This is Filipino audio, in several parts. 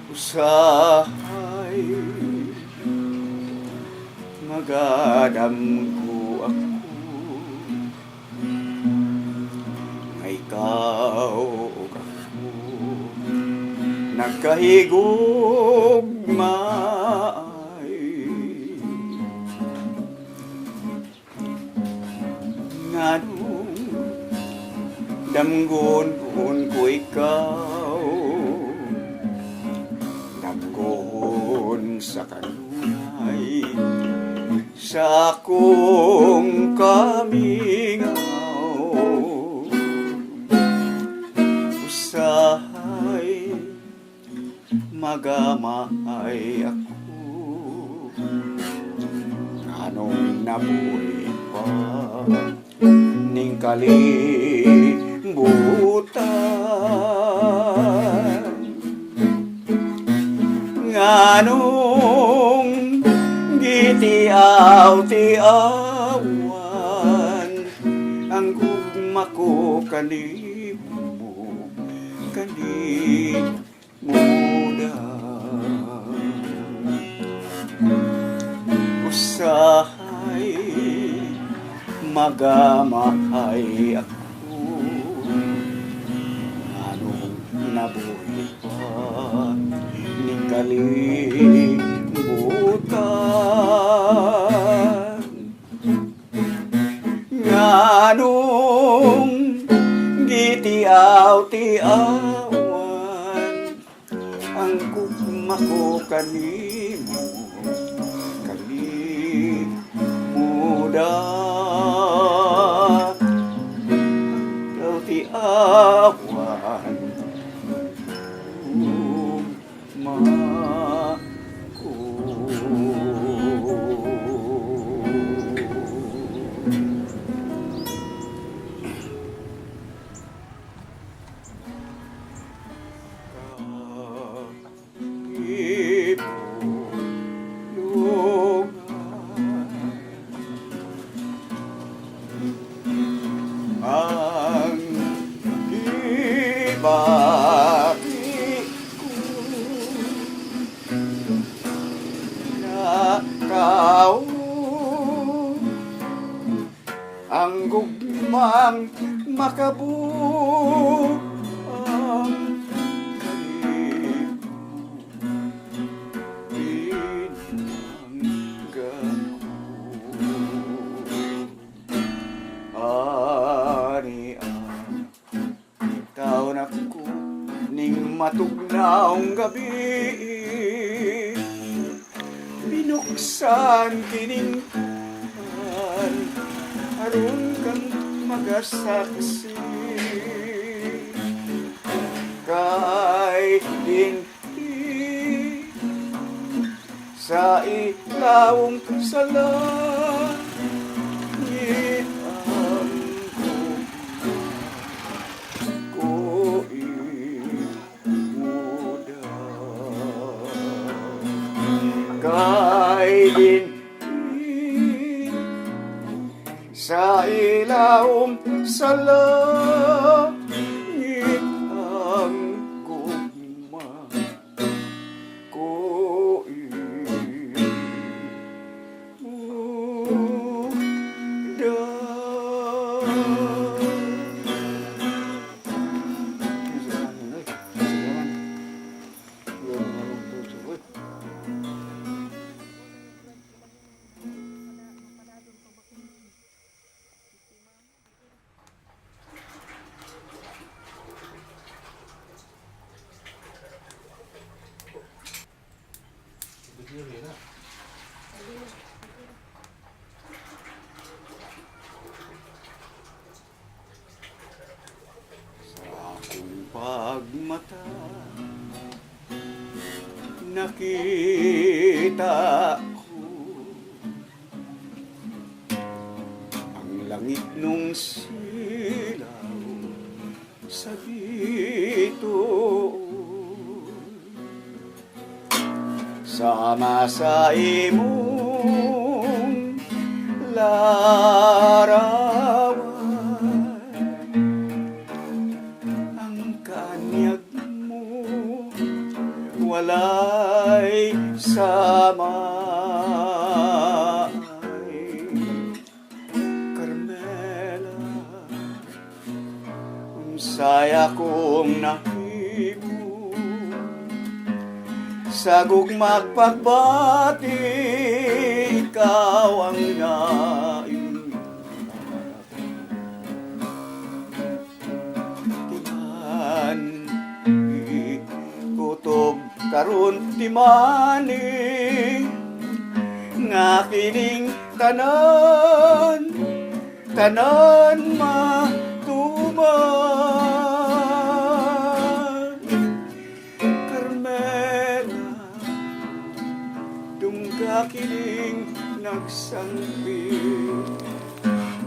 Usahay magadamgo ako nga ikaw ug ako nagkahigugmaay nganong damgon ko ikaw damgon sa kanunay sa akong kamingaw usahay magamay ako anong nabuhi pa ning kalibutan nganong gitiaw-tiawan ang gugma ko kanimo usahay magamahay ako anong nabuhi pa ning kalibutan nganong gitiaw-tiawan ang gugma ko kanimo kalimuda daw tiawan gugma ko. Ang ibagi ko na tao ang gugmang makabuang ako ning matugnaong gabi binuksan kining aron kang magasaksi kay dinhi sa ilawong sala kay dinhi sa ilawom sa langit ang gugma ko pagmata nakita ko ang langit nung silaw sa bituon sama sa imong larawan ang kanyag mo walay samay. Carmela, unsay akong nahimo sa gugmang pagbati, ikaw ang naimong timan, kutob karon timani, nga kining tanan matuman. Carmela, dungga kining nagsangpi,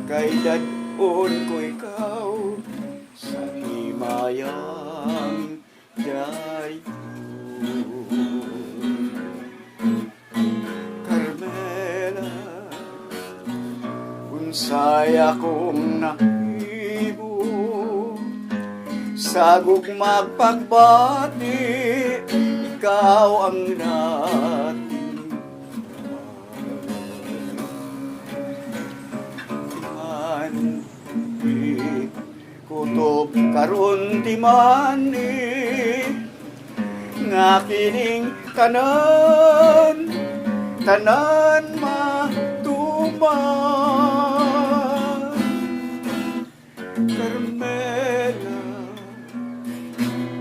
kay dadon ko ikaw sa himayang dayon. Carmela, unsay akong nahimo sa gugmang pagbati, ikaw ang nating timan, kutob karon timani, nga kining tanan matuman. Carmela,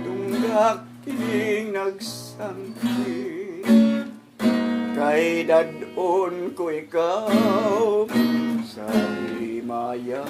tunggak kining nagsangki, kay dadon ko ikaw sa himayang